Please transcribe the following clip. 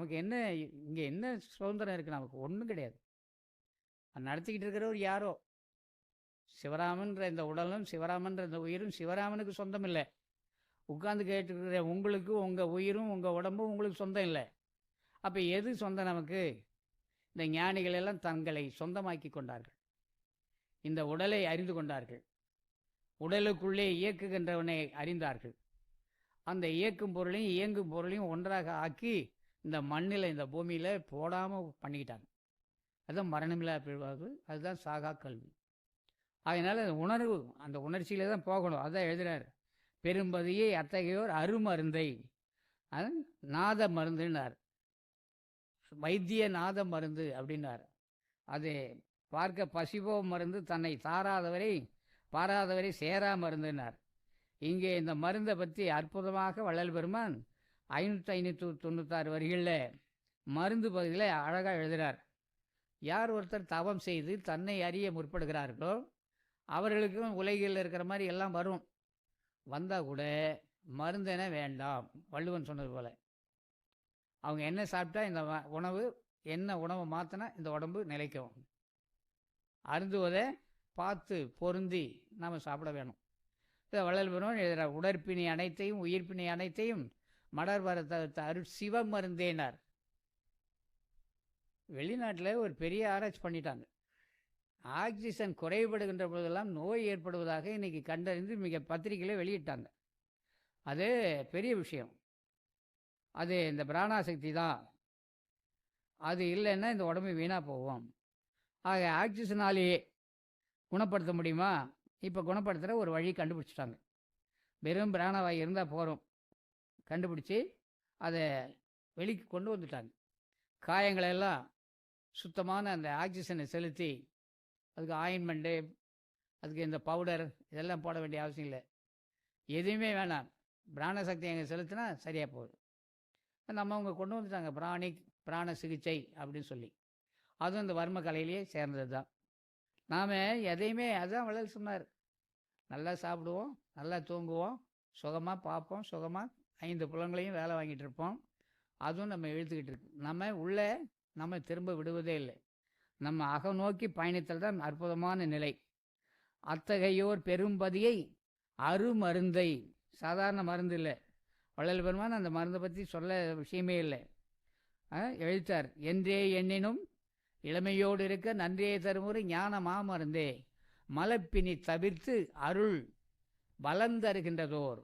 நமக்கு என்ன இங்கே என்ன சுதந்திரம் இருக்குது? நமக்கு ஒன்றும் கிடையாது. நடத்திக்கிட்டு இருக்கிறவர் யாரோ. சிவராமன்ற இந்த உடலும் சிவராமன்ற இந்த உயிரும் சிவராமனுக்கு சொந்தம் இல்லை. உட்கார்ந்து கேட்டுருக்கிற உங்களுக்கு உங்கள் உயிரும் உங்கள் உடம்பும் உங்களுக்கு சொந்தம் இல்லை. அப்போ எது சொந்தம் நமக்கு? இந்த ஞானிகள் எல்லாம் தங்களை சொந்தமாக்கி கொண்டார்கள். இந்த உடலை அறிந்து கொண்டார்கள். உடலுக்குள்ளே இயக்குகின்றவனை அறிந்தார்கள். அந்த இயக்கும் பொருளையும் இயங்கும் பொருளையும் ஒன்றாக ஆக்கி இந்த மண்ணில் இந்த பூமியில் போடாமல் பண்ணிக்கிட்டாங்க. அதுதான் மரணமில்லா பிறவாழ்வு, அதுதான் சாகா கல்வி. அதனால் அந்த உணர்வு, அந்த உணர்ச்சியில் தான் போகணும். அதான் எழுதுகிறார். பெரும்பதியை அத்தகையோர் அருமருந்தை, அது நாத மருந்துன்னார். வைத்திய நாத மருந்து அப்படின்னார். அது பார்க்க பசிபோ மருந்து தன்னை பாராதவரை சேரா மருந்துன்னார். இங்கே இந்த மருந்தை பற்றி அற்புதமாக வள்ளல் பெருமான் 596 வரிகளில் மருந்து பகுதியில் அழகாக எழுதுகிறார். யார் ஒருத்தர் தவம் செய்து தன்னை அறிய முற்படுகிறார்களோ அவர்களுக்கும் உலகில் இருக்கிற மாதிரி எல்லாம் வரும். வந்தால் கூட மருந்தென வேண்டாம். வள்ளுவன் சொன்னது போல் அவங்க என்ன சாப்பிட்டா இந்த உணவு என்ன உணவை மாற்றினா இந்த உடம்பு நிலைக்கும். அருந்துவதை பார்த்து பொருந்தி நாம் சாப்பிட வேணும். இதை வள்ளல் பெருமான் எழுதுகிறார். உடற்பிணி அனைத்தையும் உயிர்ப்பிணி அனைத்தையும் மலர் வரத்த சிவ மருந்தேனார். வெளிநாட்டில் ஒரு பெரிய ஆராய்ச்சி பண்ணிட்டாங்க. ஆக்சிஜன் குறைபடுகின்ற பொழுதெல்லாம் நோய் ஏற்படுவதாக இன்றைக்கி கண்டறிந்து மிக பத்திரிகையில் வெளியிட்டாங்க. அது பெரிய விஷயம். அது இந்த பிராணாசக்தி தான். அது இல்லைன்னா இந்த உடம்பு வீணாக போவோம். ஆக ஆக்சிஜனாலேயே குணப்படுத்த முடியுமா? இப்போ குணப்படுத்துகிற ஒரு வழி கண்டுபிடிச்சிட்டாங்க. வெறும் பிராணவாயு இருந்தால் போகிறோம். கண்டுபிடிச்சி அதை வெளிக்கு கொண்டு வந்துட்டாங்க. காயங்களெல்லாம் சுத்தமான அந்த ஆக்சிஜனை செலுத்தி அதுக்கு ஆயின்மெண்ட்டு, அதுக்கு இந்த பவுடர் இதெல்லாம் போட வேண்டிய அவசியம் இல்லை. எதுவுமே வேணாம். பிராணசக்தி எங்கே செலுத்தினா சரியாக போகுது. நம்ம அவங்க கொண்டு வந்துட்டாங்க பிராண சிகிச்சை அப்படின்னு சொல்லி. அதுவும் இந்த வர்ம கலையிலேயே சேர்ந்தது தான். நாம் எதையுமே அதுதான் வள்ளல் சொன்னார். நல்லா சாப்பிடுவோம், நல்லா தூங்குவோம், சுகமாக பார்ப்போம், சுகமாக 5 புலங்களையும் வேலை வாங்கிட்டு இருப்போம். அதுவும் நம்ம இழுத்துக்கிட்டு இருக்கு. நம்ம திரும்ப விடுவதே இல்லை. நம்ம அகநோக்கி பயணித்தல் தான் அற்புதமான நிலை. அத்தகையோர் பெரும்பதியை அருமருந்தை, சாதாரண மருந்து இல்லை. வள்ளல் பெருமான் அந்த மருந்தை பற்றி சொல்ல விஷயமே இல்லை. எழுத்தார். என்றே எண்ணினும் இளமையோடு இருக்க நன்றே தருமுறை ஞான மாமருந்தே மலப்பினி தவிர்த்து அருள் பலந்தருகின்றதோர்